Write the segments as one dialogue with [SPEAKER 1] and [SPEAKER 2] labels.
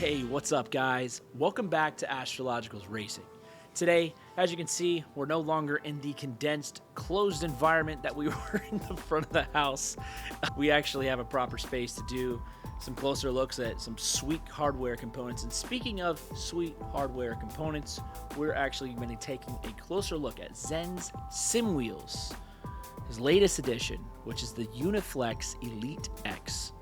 [SPEAKER 1] Hey, what's up guys? Welcome back to Astrological's Racing. Today, as you can see, we're no longer in the condensed, closed environment that we were in the front of the house. We actually have a proper space to do some closer looks at some sweet hardware components. And speaking of sweet hardware components, we're actually going to be taking a closer look at Zen's Simwheels, his latest edition, which is the UNIFLEX-ELITEx.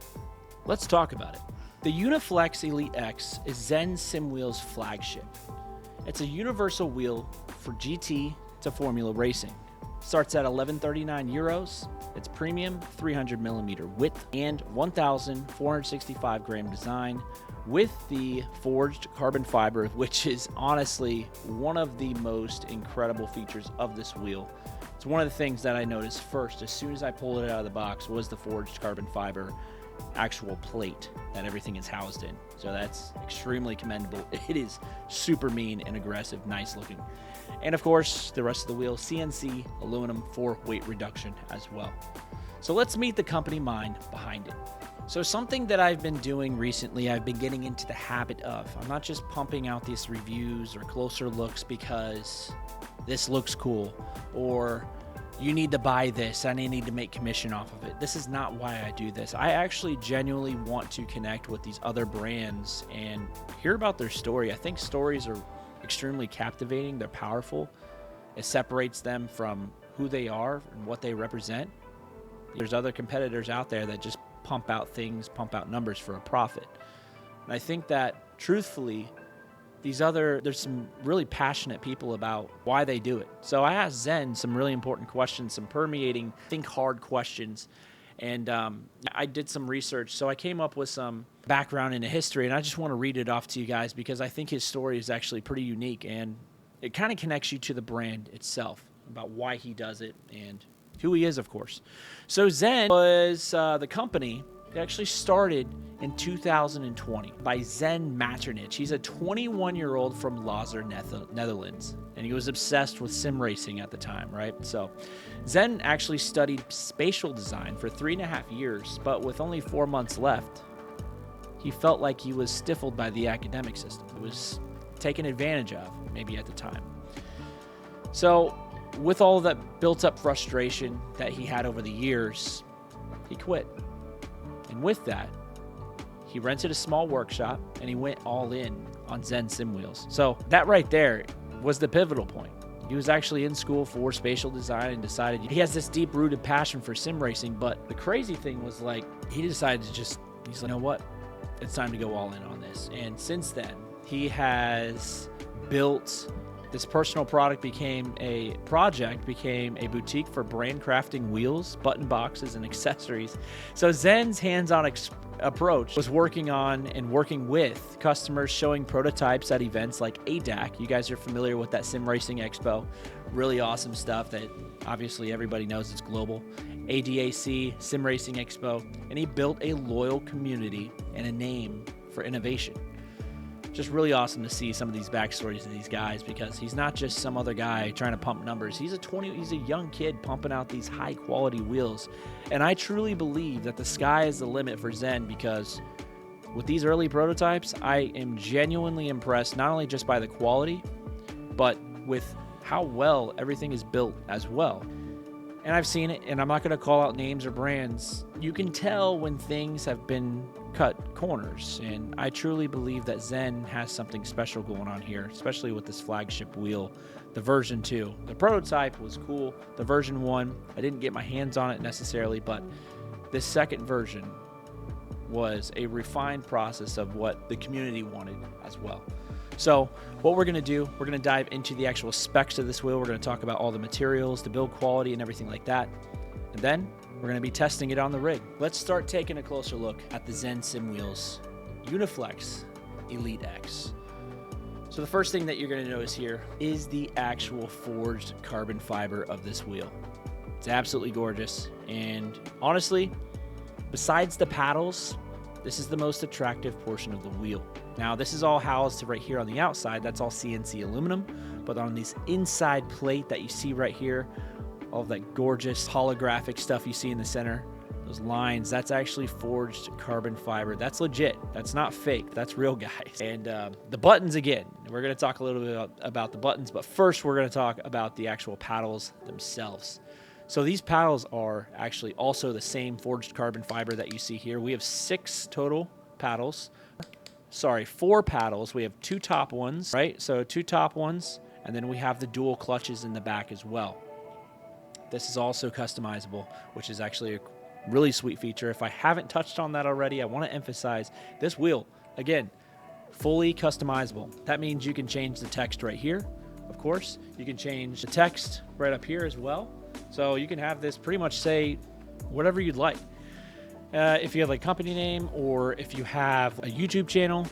[SPEAKER 1] Let's talk about it. The UNIFLEX-ELITEx is Zen Simwheels' flagship. It's a universal wheel for GT to Formula racing. Starts at 1139 euros. It's premium, 300 millimeter width, and 1,465 gram design with the forged carbon fiber, which is honestly one of the most incredible features of this wheel. It's one of the things that I noticed first as soon as I pulled it out of the box was the forged carbon fiber actual plate that everything is housed in. So that's extremely commendable. It is super mean and aggressive, nice looking. And of course, the rest of the wheel, CNC aluminum for weight reduction as well. So let's meet the company mind behind it. So something that I've been doing recently, I've been getting into the habit of. I'm not just pumping out these reviews or closer looks because this looks cool or you need to buy this and I need to make commission off of it. This is not why I do this. I actually genuinely want to connect with these other brands and hear about their story. I think stories are extremely captivating. They're powerful. It separates them from who they are and what they represent. There's other competitors out there that just pump out things, pump out numbers for a profit. And I think that truthfully, there's some really passionate people about why they do it. So I asked Zen some really important questions, some permeating, think hard questions. And I did some research. So I came up with some background into history, and I just want to read it off to you guys because I think his story is actually pretty unique and it kind of connects you to the brand itself about why he does it and who he is, of course. So Zen was the company. It actually started in 2020 by Zen Metternich. He's a 21-year-old from Lozère, Netherlands, and he was obsessed with sim racing at the time, right? So Zen actually studied spatial design for 3.5 years, but with only 4 months left, he felt like he was stifled by the academic system. It was taken advantage of, maybe at the time. So with all of that built-up frustration that he had over the years, he quit. And with that, he rented a small workshop and he went all in on Zen Simwheels. So that right there was the pivotal point. He was actually in school for spatial design and decided he has this deep-rooted passion for sim racing. But the crazy thing was, like, he decided to he's like, you know what? It's time to go all in on this. And since then, he has built this personal product, became a boutique for brand crafting wheels, button boxes, and accessories. So Zen's hands-on approach was working with customers, showing prototypes at events like ADAC. You guys are familiar with that Sim Racing Expo. Really awesome stuff that obviously everybody knows it's global. ADAC, Sim Racing Expo. And he built a loyal community and a name for innovation. Just really awesome to see some of these backstories of these guys because he's not just some other guy trying to pump numbers. He's a young kid pumping out these high quality wheels. And I truly believe that the sky is the limit for Zen because with these early prototypes, I am genuinely impressed not only just by the quality, but with how well everything is built as well. And I've seen it, and I'm not going to call out names or brands. You can tell when things have been cut corners, and I truly believe that Zen has something special going on here, especially with this flagship wheel, the version 2. The prototype was cool. The version 1, I didn't get my hands on it necessarily, but this second version was a refined process of what the community wanted as well. So what we're going to do, we're going to dive into the actual specs of this wheel. We're going to talk about all the materials, the build quality, and everything like that. And then we're going to be testing it on the rig. Let's start taking a closer look at the Zen Simwheels UNIFLEX-ELITEx. So the first thing that you're going to notice here is the actual forged carbon fiber of this wheel. It's absolutely gorgeous. And honestly, besides the paddles, this is the most attractive portion of the wheel. Now, this is all housed right here on the outside. That's all CNC aluminum. But on this inside plate that you see right here, all of that gorgeous holographic stuff you see in the center, those lines, that's actually forged carbon fiber. That's legit. That's not fake. That's real, guys. And the buttons, again, we're going to talk a little bit about the buttons, but first we're going to talk about the actual paddles themselves. So these paddles are actually also the same forged carbon fiber that you see here. We have 6 total paddles. Sorry, 4 paddles. We have 2 top ones, right? So 2 top ones, and then we have the dual clutches in the back as well. This is also customizable, which is actually a really sweet feature. If I haven't touched on that already, I want to emphasize this wheel, again, fully customizable. That means you can change the text right here, of course. You can change the text right up here as well. So you can have this pretty much say whatever you'd like. If you have a company name, or if you have a YouTube channel,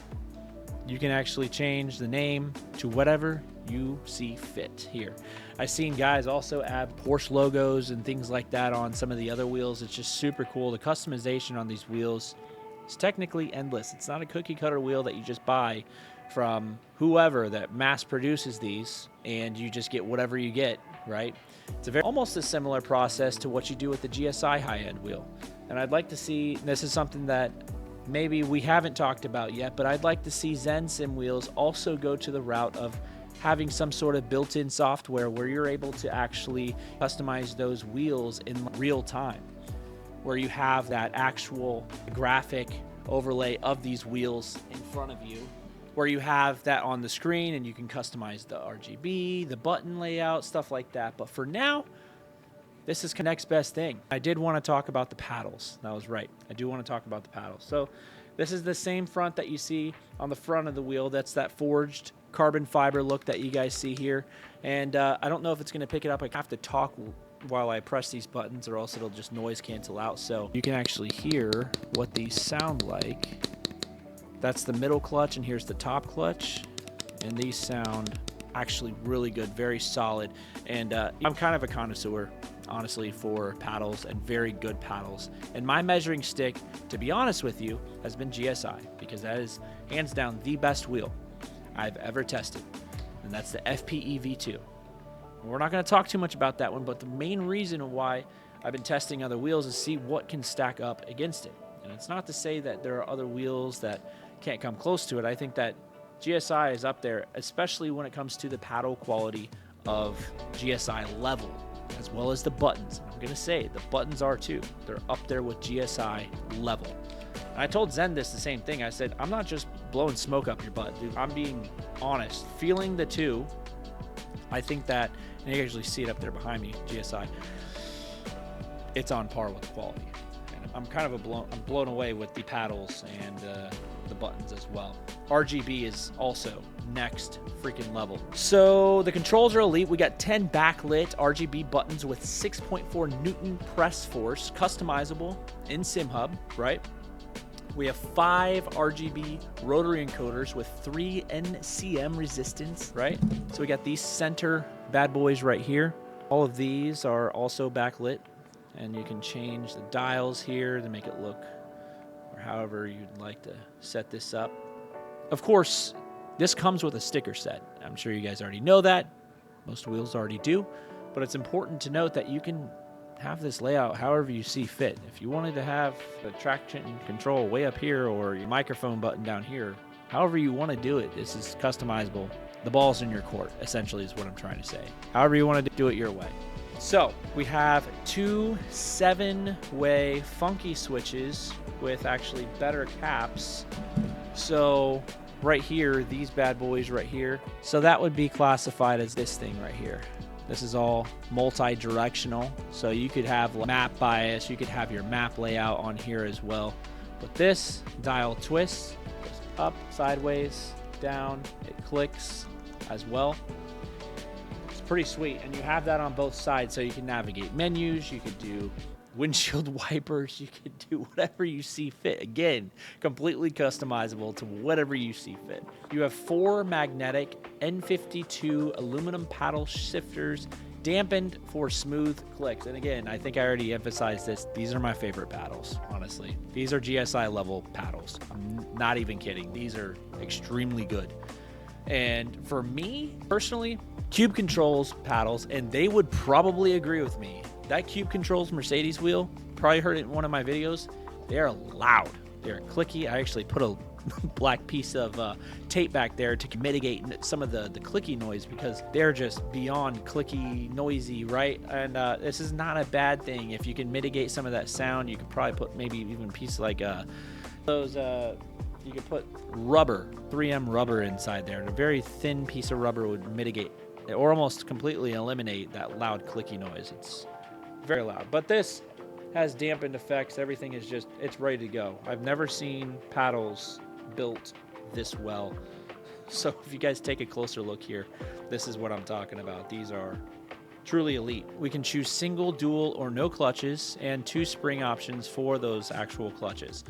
[SPEAKER 1] you can actually change the name to whatever you see fit here. I've seen guys also add Porsche logos and things like that on some of the other wheels. It's just super cool. The customization on these wheels is technically endless. It's not a cookie cutter wheel that you just buy from whoever that mass produces these and you just get whatever you get, right? It's almost a similar process to what you do with the GSI high-end wheel. And I'd like to see, this is something that maybe we haven't talked about yet, but I'd like to see Zen Simwheels also go to the route of having some sort of built-in software where you're able to actually customize those wheels in real time, where you have that actual graphic overlay of these wheels in front of you, where you have that on the screen and you can customize the RGB, the button layout, stuff like that. But for now, this is the next best thing. I did want to talk about the paddles. That was right. I do want to talk about the paddles. So this is the same front that you see on the front of the wheel. That's that forged carbon fiber look that you guys see here. And I don't know if it's going to pick it up. I have to talk while I press these buttons, or else it'll just noise cancel out. So you can actually hear what these sound like. That's the middle clutch, and here's the top clutch. And these sound actually really good, very solid. And I'm kind of a connoisseur, honestly, for paddles, and very good paddles. And my measuring stick, to be honest with you, has been GSI, because that is hands down the best wheel I've ever tested. And that's the FPE V2. We're not going to talk too much about that one, but the main reason why I've been testing other wheels is see what can stack up against it. And it's not to say that there are other wheels that can't come close to it. I think that GSI is up there, especially when it comes to the paddle quality of GSI level, as well as the buttons. I'm going to say the buttons are too. They're up there with GSI level. And I told Zen this the same thing. I said, I'm not just blowing smoke up your butt, dude. I'm being honest. Feeling the two, I think that, and you can actually see it up there behind me, GSI, it's on par with quality. And I'm kind of I'm blown away with the paddles and the buttons as well. RGB is also next freaking level. So the controls are elite. We got 10 backlit RGB buttons with 6.4 Newton press force, customizable in SimHub, right? We have 5 RGB rotary encoders with 3 NCM resistance, right? So we got these center bad boys right here. All of these are also backlit, and you can change the dials here to make it look, or however you'd like to set this up. Of course, this comes with a sticker set. I'm sure you guys already know that. Most wheels already do, but it's important to note that you can have this layout however you see fit. If you wanted to have the traction control way up here, or your microphone button down here, however you want to do it, this is customizable. The ball's in your court, essentially, is what I'm trying to say. However you want to do it your way. So we have 2 7-way funky switches with actually better caps. So right here, these bad boys right here. So that would be classified as this thing right here. This is all multi-directional, so you could have map bias, you could have your map layout on here as well. But this dial twists, goes up, sideways, down, it clicks as well. It's pretty sweet, and you have that on both sides, so you can navigate menus, you could do windshield wipers, you could do whatever you see fit. Again, completely customizable to whatever you see fit. You have 4 magnetic N52 aluminum paddle shifters, dampened for smooth clicks. And again, I think I already emphasized this. These are my favorite paddles, honestly. These are GSI level paddles. I'm not even kidding. These are extremely good. And for me, personally, Cube controls paddles, and they would probably agree with me. That Cube Controls Mercedes wheel, probably heard it in one of my videos. They are loud. They're clicky. I actually put a black piece of tape back there to mitigate some of the clicky noise, because they're just beyond clicky, noisy, right? And this is not a bad thing. If you can mitigate some of that sound, you could probably put maybe even a piece like those you could put rubber, 3M rubber inside there, and a very thin piece of rubber would mitigate or almost completely eliminate that loud clicky noise. It's very loud. But this has dampened effects. Everything is just, it's ready to go. I've never seen paddles built this well. So if you guys take a closer look here, this is what I'm talking about. These are truly elite. We can choose single, dual, or no clutches, and 2 spring options for those actual clutches.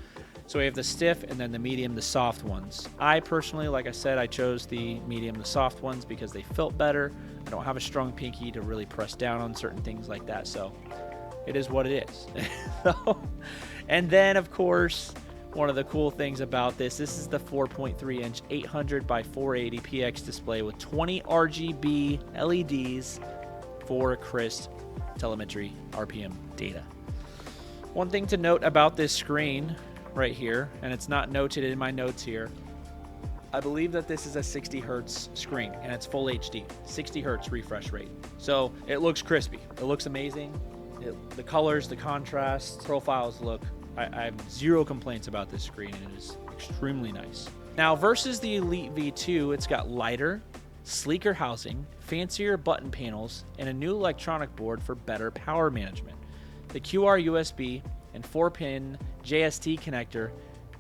[SPEAKER 1] So we have the stiff and then the medium, the soft ones. I personally, like I said, I chose the medium, the soft ones, because they felt better. I don't have a strong pinky to really press down on certain things like that. So it is what it is. And then, of course, one of the cool things about this is the 4.3 inch 800 by 480 PX display with 20 RGB LEDs for crisp telemetry RPM data. One thing to note about this screen right here, and it's not noted in my notes here, I believe that this is a 60 hertz screen and it's full HD, 60 hertz refresh rate. So it looks crispy. It looks amazing. The colors, the contrast, profiles look, I have zero complaints about this screen, and it is extremely nice. Now, versus the Elite V2, it's got lighter, sleeker housing, fancier button panels, and a new electronic board for better power management. The QR USB and 4-pin JST connector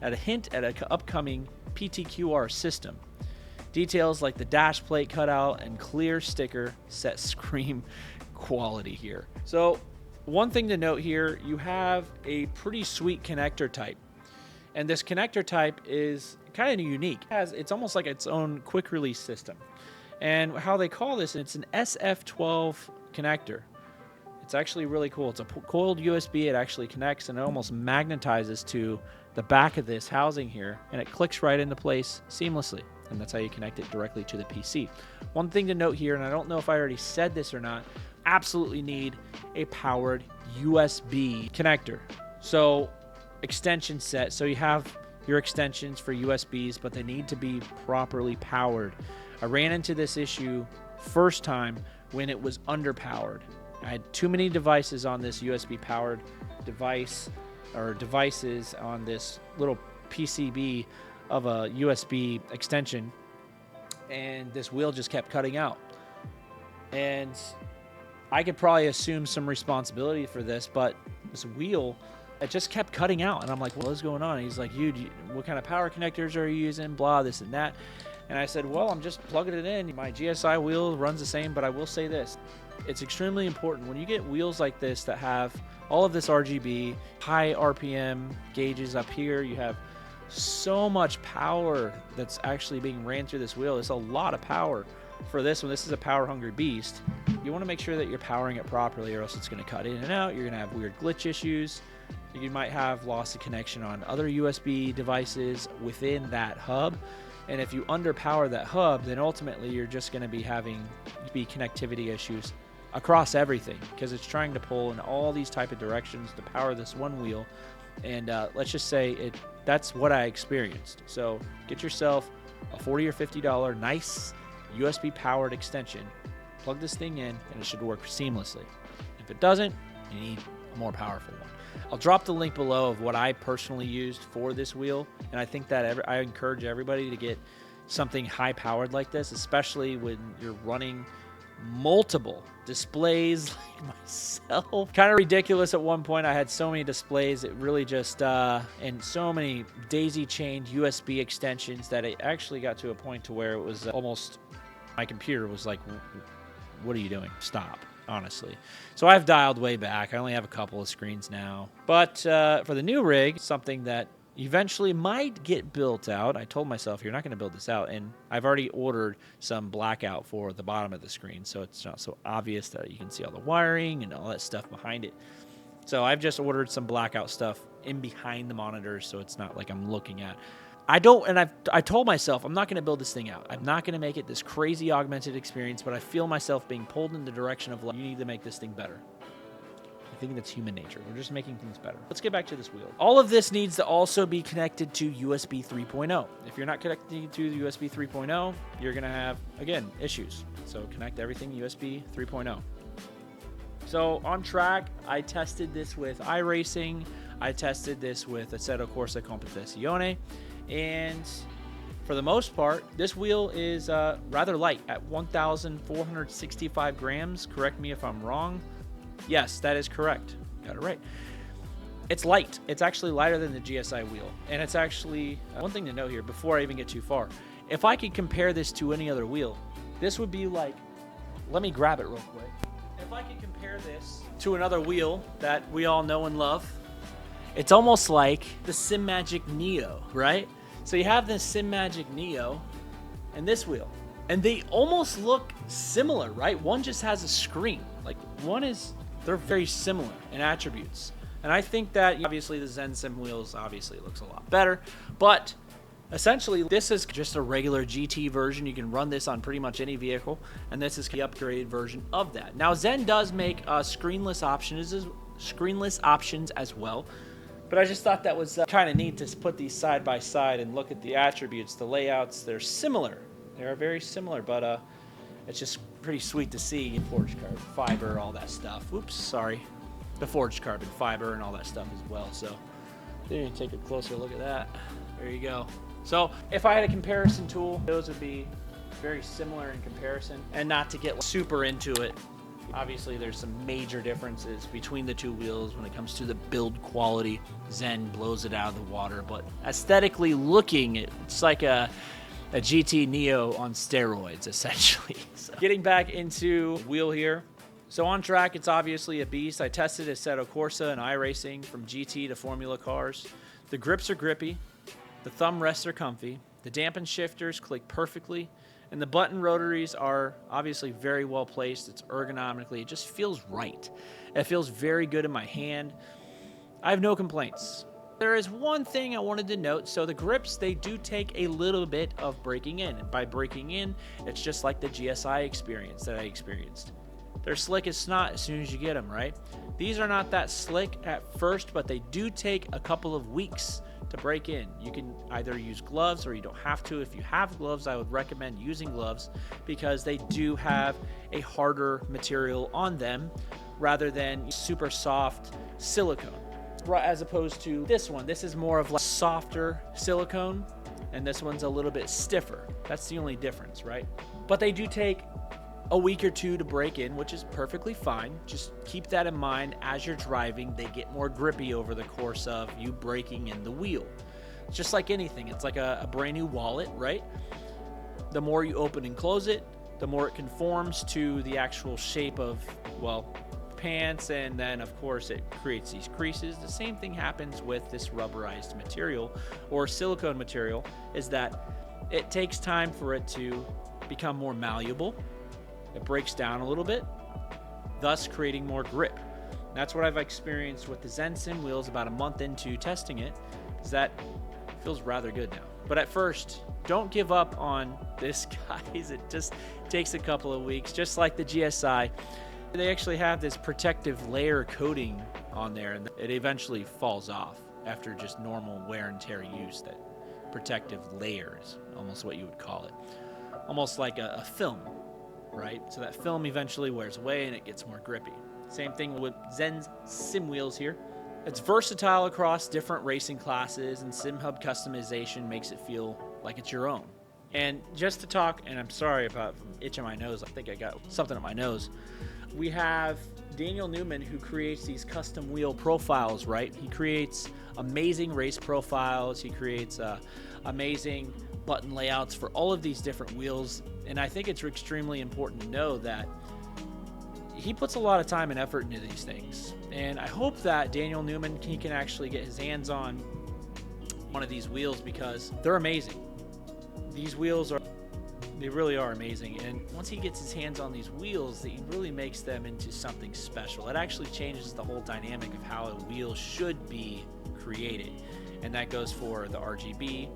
[SPEAKER 1] at a hint at an upcoming PTQR system. Details like the dash plate cutout and clear sticker set scream quality here. So one thing to note here, you have a pretty sweet connector type. And this connector type is kind of unique. It's almost like its own quick release system. And how they call this, it's an SF12 connector. It's actually really cool. It's a coiled USB. It actually connects and it almost magnetizes to the back of this housing here, and it clicks right into place seamlessly. And that's how you connect it directly to the PC. One thing to note here, and I don't know if I already said this or not, absolutely need a powered USB connector. So extension set. So you have your extensions for USBs, but they need to be properly powered. I ran into this issue first time when it was underpowered. I had too many devices on this USB powered device, or devices on this little PCB of a USB extension, and this wheel just kept cutting out. And I could probably assume some responsibility for this, but this wheel, it just kept cutting out. And I'm like, what's going on? And he's like, what kind of power connectors are you using? Blah, this and that. And I said, well, I'm just plugging it in. My GSI wheel runs the same, but I will say this. It's extremely important when you get wheels like this that have all of this RGB, high RPM gauges up here. You have so much power that's actually being ran through this wheel. It's a lot of power for this one. This is a power hungry beast. You want to make sure that you're powering it properly, or else it's going to cut in and out. You're going to have weird glitch issues. You might have loss of connection on other USB devices within that hub. And if you underpower that hub, then ultimately you're just going to be having connectivity issues across everything, because it's trying to pull in all these type of directions to power this one wheel. And let's just say that's what I experienced. So get yourself a $40 or $50 nice USB powered extension, plug this thing in, and it should work seamlessly. If it doesn't, you need a more powerful one. I'll drop the link below of what I personally used for this wheel, and I think that I encourage everybody to get something high powered like this, especially when you're running multiple displays like myself. Kind of ridiculous at one point. I had so many displays, it really just and so many daisy chained USB extensions that it actually got to a point to where it was almost, my computer was like, what are you doing? Stop, honestly. So I've dialed way back. I only have a couple of screens now. But for the new rig, something that eventually might get built out. I told myself, you're not going to build this out. And I've already ordered some blackout for the bottom of the screen, so it's not so obvious that you can see all the wiring and all that stuff behind it. So I've just ordered some blackout stuff in behind the monitors, so it's not like I'm looking at. I told myself, I'm not going to build this thing out. I'm not going to make it this crazy augmented experience, but I feel myself being pulled in the direction of, like, you need to make this thing better. think that's human nature. We're just making things better. Let's get back to this wheel. All of this needs to also be connected to USB 3.0. If you're not connected to the USB 3.0, you're going to have, again, issues. So connect everything USB 3.0. So on track, I tested this with iRacing. I tested this with Assetto Corsa Competizione. And for the most part, this wheel is rather light at 1,465 grams. Correct me if I'm wrong. Yes, that is correct. Got it right. It's light. It's actually lighter than the GSI wheel. And it's actually, one thing to note here before I even get too far, if I could compare this to any other wheel, this would be like, let me grab it real quick. If I could compare this to another wheel that we all know and love, it's almost like the SimMagic Neo, right? So you have this SimMagic Neo and this wheel, and they almost look similar, right? One just has a screen. Like they're very similar in attributes. And I think that obviously the Zen Simwheels obviously looks a lot better, but essentially this is just a regular GT version. You can run this on pretty much any vehicle, and this is the upgraded version of that. Now Zen does make screenless options as well. But I just thought that was kind of neat to put these side by side and look at the attributes, the layouts. They're similar. They are very similar, but it's just pretty sweet to see forged carbon fiber, all that stuff. Oops, sorry. The forged carbon fiber and all that stuff as well. So there you take a closer look at that. There you go. So if I had a comparison tool, those would be very similar in comparison. And not to get super into it, obviously, there's some major differences between the two wheels when it comes to the build quality. Zen blows it out of the water, but aesthetically looking, it's like a GT Neo on steroids, essentially. So getting back into wheel here. So on track, it's obviously a beast. I tested Assetto Corsa and iRacing from GT to Formula cars. The grips are grippy. The thumb rests are comfy. The dampen shifters click perfectly. And the button rotaries are obviously very well placed. It's ergonomically, it just feels right. It feels very good in my hand. I have no complaints. There is one thing I wanted to note. So the grips, they do take a little bit of breaking in. And by breaking in, it's just like the GSI experience that I experienced. They're slick as snot as soon as you get them, right? These are not that slick at first, but they do take a couple of weeks to break in. You can either use gloves or you don't have to. If you have gloves, I would recommend using gloves because they do have a harder material on them rather than super soft silicone. As opposed to this one, this is more of like softer silicone and this one's a little bit stiffer. That's the only difference, right? But they do take a week or two to break in, which is perfectly fine. Just keep that in mind as you're driving. They get more grippy over the course of you breaking in the wheel. It's just like anything. It's like a brand new wallet, right? The more you open and close it, the more it conforms to the actual shape of, well, pants, and then of course it creates these creases. The same thing happens with this rubberized material or silicone material, is that it takes time for it to become more malleable. It breaks down a little bit, thus creating more grip. That's what I've experienced with the Zen Simwheels about a month into testing it, is that it feels rather good now. But at first, don't give up on this, guys. It just takes a couple of weeks, just like the GSI. They actually have this protective layer coating on there, and it eventually falls off after just normal wear and tear use. That protective layer is almost what you would call it. Almost like a film. Right? So that film eventually wears away and it gets more grippy. Same thing with Zen's Simwheels here. It's versatile across different racing classes, and SimHub customization makes it feel like it's your own. And just to talk, and I'm sorry about itching my nose, I think I got something on my nose. We have Daniel Newman, who creates these custom wheel profiles, right? He creates amazing race profiles. He creates amazing button layouts for all of these different wheels. And I think it's extremely important to know that he puts a lot of time and effort into these things. And I hope that Daniel Newman, he can actually get his hands on one of these wheels because they're amazing. These wheels they really are amazing. And once he gets his hands on these wheels, he really makes them into something special. It actually changes the whole dynamic of how a wheel should be created. And that goes for the RGB,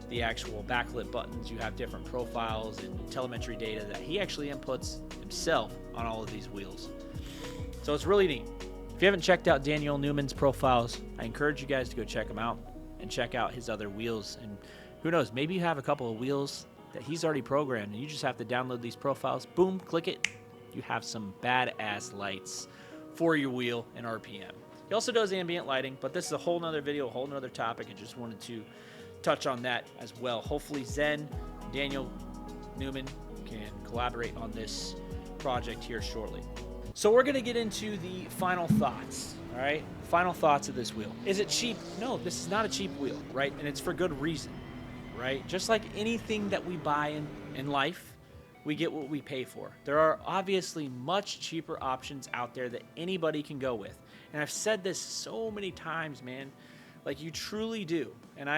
[SPEAKER 1] the actual backlit buttons. You have different profiles and telemetry data that he actually inputs himself on all of these wheels. So it's really neat. If you haven't checked out Daniel Newman's profiles, I encourage you guys to go check him out and check out his other wheels. And who knows, maybe you have a couple of wheels that he's already programmed and you just have to download these profiles. Boom, click it. You have some badass lights for your wheel and RPM. He also does ambient lighting, but this is a whole nother video, a whole nother topic. I just wanted to touch on that as well. Hopefully Zen, Daniel Newman can collaborate on this project here shortly. So we're going to get into the final thoughts, all right? Final thoughts of this wheel. Is it cheap? No, this is not a cheap wheel, right? And it's for good reason, right? Just like anything that we buy in life, we get what we pay for. There are obviously much cheaper options out there that anybody can go with. And I've said this so many times, man. Like, you truly do. And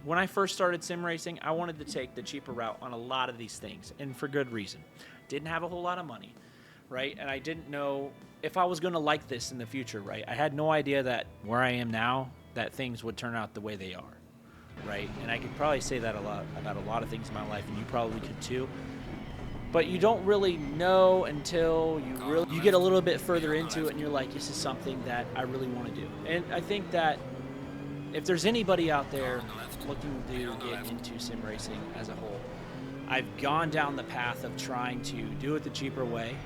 [SPEAKER 1] when I first started sim racing, I wanted to take the cheaper route on a lot of these things, and for good reason. Didn't have a whole lot of money, right? And I didn't know if I was going to like this in the future, right? I had no idea that where I am now, that things would turn out the way they are, right? And I could probably say that a lot about a lot of things in my life, and you probably could too. But you don't really know until you get a little bit further into it, and you're like, this is something that I really want to do. And I think that if there's anybody out there looking to get into sim racing as a whole, I've gone down the path of trying to do it the cheaper way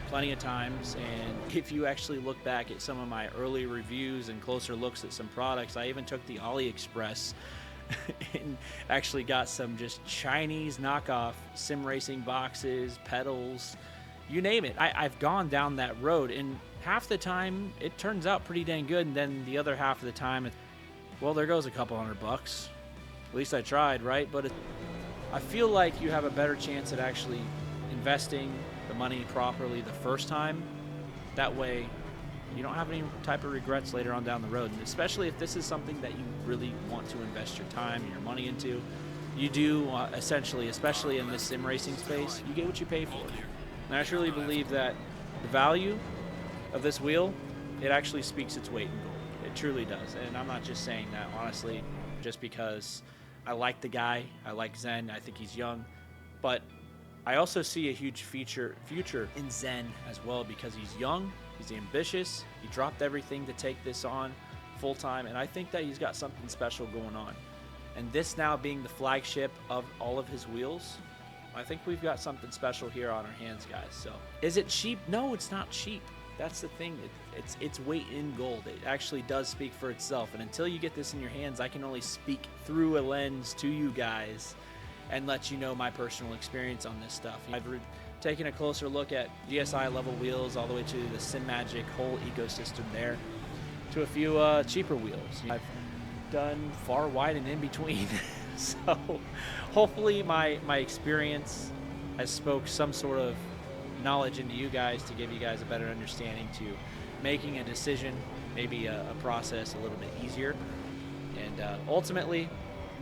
[SPEAKER 1] plenty of times. And if you actually look back at some of my early reviews and closer looks at some products, I even took the AliExpress and actually got some just Chinese knockoff sim racing boxes, pedals, you name it. I've gone down that road, and half the time it turns out pretty dang good, and then the other half of the time, well, there goes a couple $100. At least I tried, right? But I feel like you have a better chance at actually investing the money properly the first time. That way you don't have any type of regrets later on down the road. And especially if this is something that you really want to invest your time and your money into, you do essentially, especially in this sim racing space, you get what you pay for. And I truly believe that the value of this wheel, it actually speaks its weight in gold. It truly does. And I'm not just saying that, honestly, just because I like the guy. I like Zen. I think he's young. But I also see a huge future in Zen as well, because he's young, he's ambitious, he dropped everything to take this on full time, and I think that he's got something special going on. And this now being the flagship of all of his wheels, I think we've got something special here on our hands, guys. So, is it cheap? No, it's not cheap. That's the thing. It's weight in gold. It actually does speak for itself. And until you get this in your hands, I can only speak through a lens to you guys and let you know my personal experience on this stuff. I've taken a closer look at GSI level wheels all the way to the SimMagic whole ecosystem there, to a few cheaper wheels. I've done far, wide, and in between. So hopefully my experience has spoke some sort of knowledge into you guys to give you guys a better understanding to making a decision, maybe a process a little bit easier. And ultimately,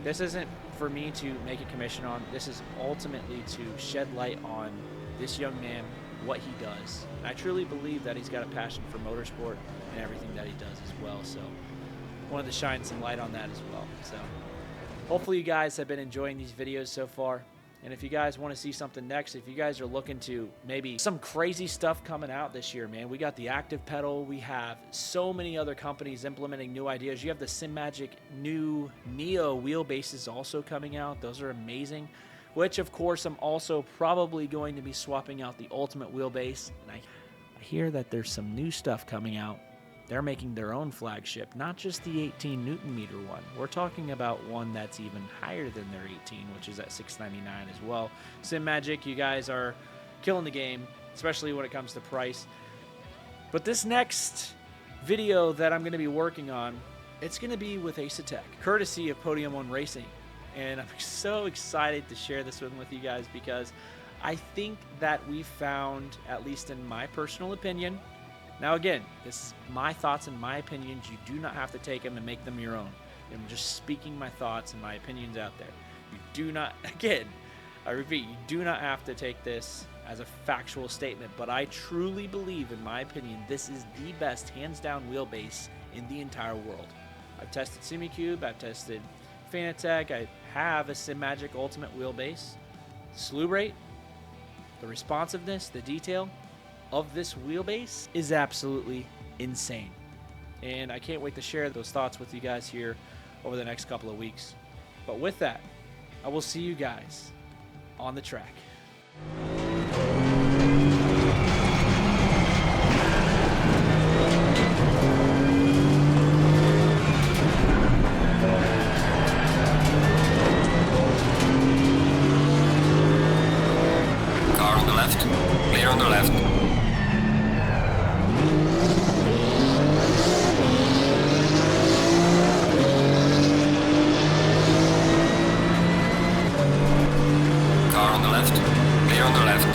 [SPEAKER 1] this isn't for me to make a commission on. This is ultimately to shed light on this young man, what he does. And I truly believe that he's got a passion for motorsport and everything that he does as well. So I wanted to shine some light on that as well. So hopefully you guys have been enjoying these videos so far. And if you guys want to see something next, if you guys are looking to maybe some crazy stuff coming out this year, man, we got the active pedal. We have so many other companies implementing new ideas. You have the SimMagic new Neo wheelbases also coming out. Those are amazing, which of course I'm also probably going to be swapping out the Ultimate wheelbase. And I hear that there's some new stuff coming out. They're making their own flagship, not just the 18 Newton meter one. We're talking about one that's even higher than their 18, which is at $699 as well. SimMagic, you guys are killing the game, especially when it comes to price. But this next video that I'm going to be working on, it's going to be with Assetto, courtesy of Podium One Racing. And I'm so excited to share this one with you guys, because I think that we found, at least in my personal opinion, now again, this is my thoughts and my opinions. You do not have to take them and make them your own. I'm just speaking my thoughts and my opinions out there. You do not, again, I repeat, you do not have to take this as a factual statement, but I truly believe, in my opinion, this is the best hands down wheelbase in the entire world. I've tested SimiCube, I've tested Fanatec, I have a SimMagic Ultimate wheelbase. Slew rate, the responsiveness, the detail of this wheelbase is absolutely insane. And I can't wait to share those thoughts with you guys here over the next couple of weeks. But with that, I will see you guys on the track.
[SPEAKER 2] Car on the left, clear on the left. Car on the left, clear on the left.